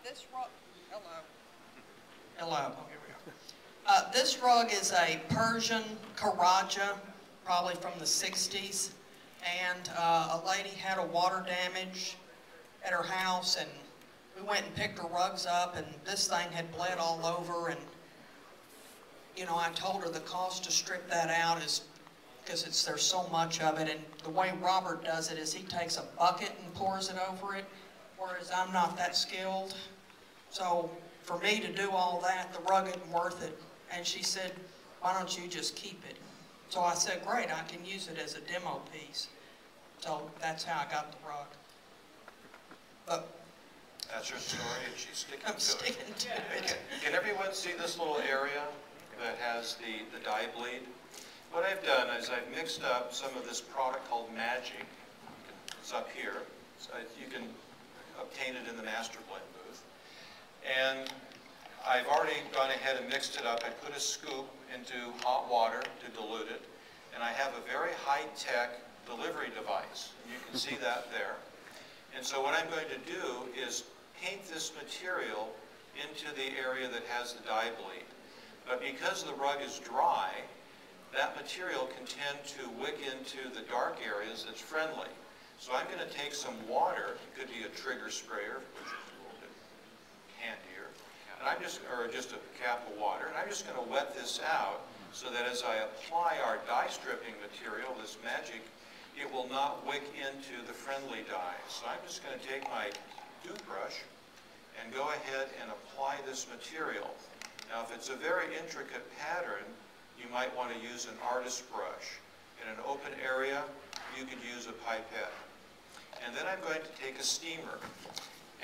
This rug, hello. This rug is a Persian Karaja, probably from the 60s, and a lady had a water damage at her house, and we went and picked her rugs up, and this thing had bled all over, and you know, I told her the cost to strip that out is because there's so much of it, and the way Robert does it is he takes a bucket and pours it over it, whereas I'm not that skilled. So for me to do all that, the rug isn't worth it. And she said, why don't you just keep it? So I said, great, I can use it as a demo piece. So that's how I got the rug. But that's her story, and she's sticking I'm sticking to it. Can everyone see this little area that has the dye bleed? What I've done is I've mixed up some of this product called Magic. It's up here. So you can obtain it in the Master Blend booth. And I've already gone ahead and mixed it up. I put a scoop into hot water to dilute it. And I have a very high-tech delivery device. You can see that there. And so what I'm going to do is paint this material into the area that has the dye bleed. But because the rug is dry, that material can tend to wick into the dark areas that's friendly. So I'm going to take some water, it could be a trigger sprayer, which is a little bit handier, and or just a cap of water, and I'm just going to wet this out so that as I apply our dye stripping material, this Magic, it will not wick into the friendly dye. So I'm just going to take my toothbrush and go ahead and apply this material. Now if it's a very intricate pattern, you might want to use an artist brush. In an open area, you could use a pipette. And then I'm going to take a steamer.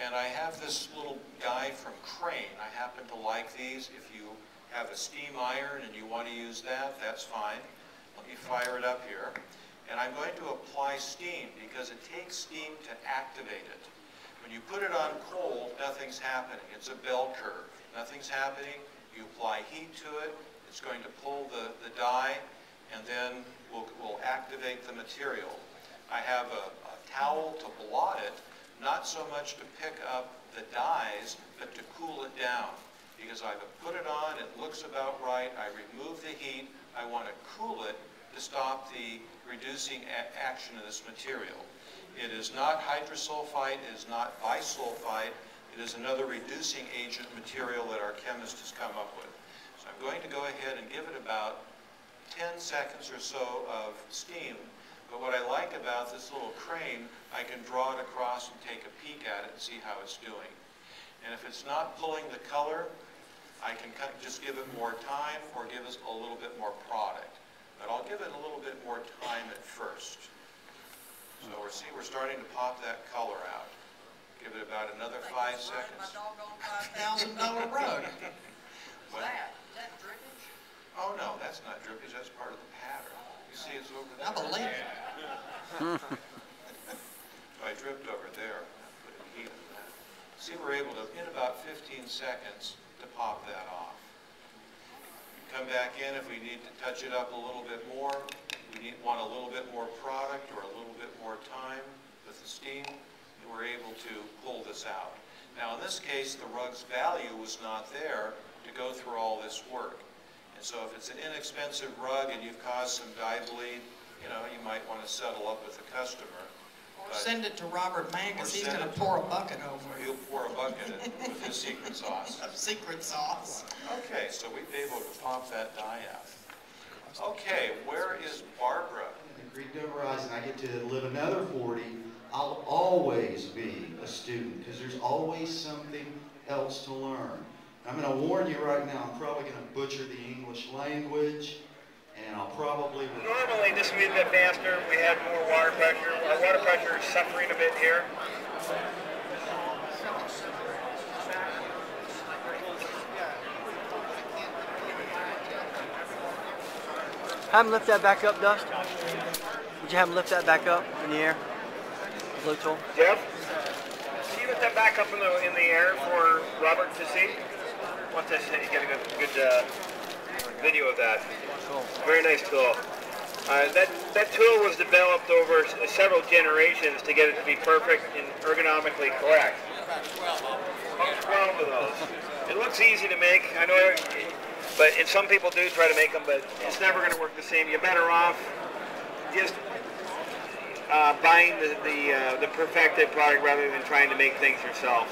And I have this little guy from Crane. I happen to like these. If you have a steam iron and you want to use that, that's fine. Let me fire it up here. And I'm going to apply steam because it takes steam to activate it. When you put it on cold, nothing's happening. It's a bell curve. Nothing's happening. You apply heat to it. It's going to pull the dye, and then we'll activate the material. I have a towel to blot it, not so much to pick up the dyes, but to cool it down. Because I've put it on, it looks about right, I remove the heat, I want to cool it to stop the reducing action of this material. It is not hydrosulfite, it is not bisulfite, it is another reducing agent material that our chemist has come up with. So I'm going to go ahead and give it about 10 seconds or so of steam. But what I like about this little crane, I can draw it across and take a peek at it and see how it's doing. And if it's not pulling the color, I can just give it more time or give us a little bit more product. But I'll give it a little bit more time at first. So we're starting to pop that color out. Give it about another 5 seconds. My doggone $5,000 rug. What? Is that drippage? Oh no, that's not drippage, that's part of the pattern. You see it's over there. I believe it. So I dripped over there, put a heat in that. See, we're able to, in about 15 seconds, to pop that off. Come back in if we need to touch it up a little bit more. We want a little bit more product or a little bit more time with the steam, and we're able to pull this out. Now in this case, the rug's value was not there to go through all this work. And so if it's an inexpensive rug and you've caused some dye bleed, you know, you might want to settle up with the customer. Or send it to Robert Mann because he's going to pour a bucket over it. He'll pour a bucket with his secret sauce. Secret sauce. Okay, so we've been able to pop that dye out. Okay, where is Barbara? At Greek Dover Horizon, I get to live another 40. I'll always be a student because there's always something else to learn. I'm going to warn you right now, I'm probably going to butcher the English language, and I'll probably... Normally this would be a bit faster. We had more water pressure. Our water pressure is suffering a bit here. Have him lift that back up, Dust. Would you have him lift that back up in the air? Blue tool. Jeff, can you lift that back up in the air for Robert to see? Want to get a good video of that. Cool. Very nice tool. That tool was developed over several generations to get it to be perfect and ergonomically correct. About 12 of those. It looks easy to make, I know, and some people do try to make them, but it's never going to work the same. You're better off just buying the perfected product rather than trying to make things yourself.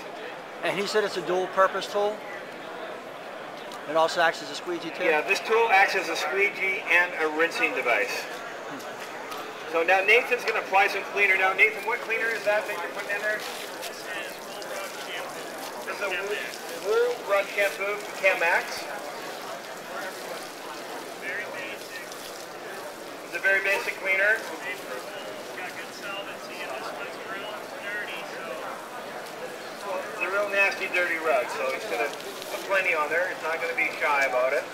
And he said it's a dual-purpose tool? It also acts as a squeegee too? Yeah, this tool acts as a squeegee and a rinsing device. So now Nathan's going to apply some cleaner. Now Nathan, what cleaner is that you're putting in there? This is a wool brush shampoo from Chemax. Very basic. It's a very basic cleaner. It's got good solvency, and this one's real dirty, so. It's a real nasty, dirty rug, so he's going to put plenty on there. He's not going to be shy about it.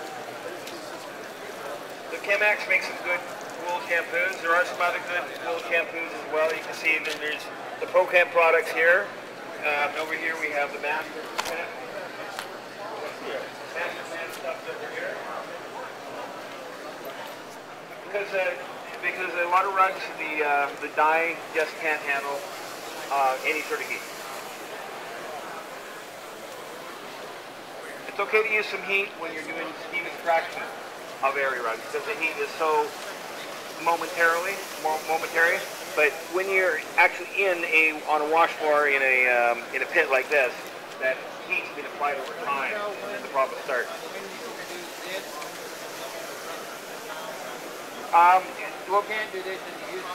The Chemax makes some good wool shampoos. There are some other good wool shampoos as well. You can see that there's the ProChem products here. Over here we have the Master Plan stuff over here. Because a lot of rugs, the dye just can't handle any sort of heat. It's okay to use some heat when you're doing steam extraction of area rugs because the heat is so momentary. But when you're actually on a wash floor in a pit like this, that heat's been applied over time, and then the problem starts. Well, can't do this in the use.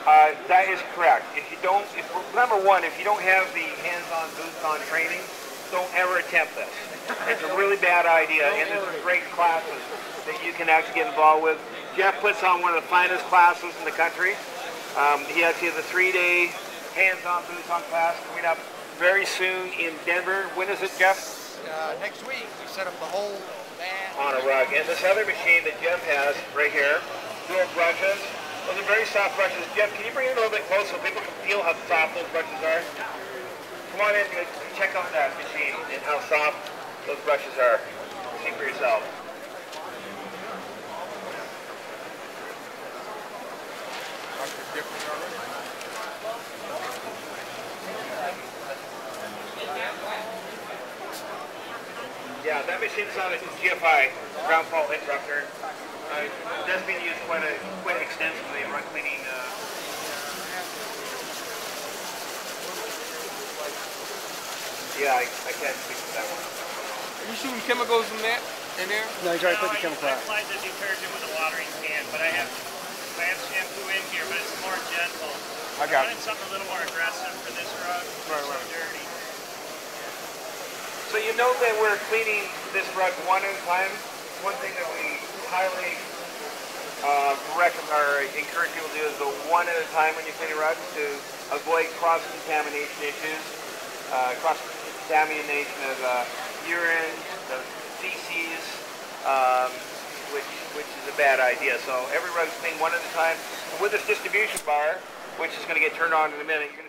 That is correct. Number one, if you don't have the hands-on, boots-on training, don't ever attempt this. It's a really bad idea, and there's great classes that you can actually get involved with. Jeff puts on one of the finest classes in the country. He actually has a 3-day hands-on, boots-on class coming up very soon in Denver. When is it, Jeff? Next week. We set up the whole band. On a rug. And this other machine that Jeff has right here, dual brushes. Those are very soft brushes. Jeff, can you bring it a little bit closer so people can feel how soft those brushes are? Come on in and check out that machine and how soft those brushes are. See for yourself. Yeah, that machine's on a GFI, ground fault interrupter. That's being used quite extensively in rug cleaning. Yeah, I can't speak to that one. Are you shooting chemicals in there? No, he's already put the chemical I out. applied the detergent with a watering can, but I have shampoo in here, but it's more gentle. I got it. wanted something a little more aggressive for this rug. Right. So dirty. So you know that we're cleaning this rug one at a time. One thing that we highly recommend or encourage people to do is go one at a time when you're cleaning rugs to avoid cross-contamination issues. Cross-contamination of urine, the feces, which is a bad idea. So every rug is cleaned one at a time. With this distribution bar, which is going to get turned on in a minute, you're going to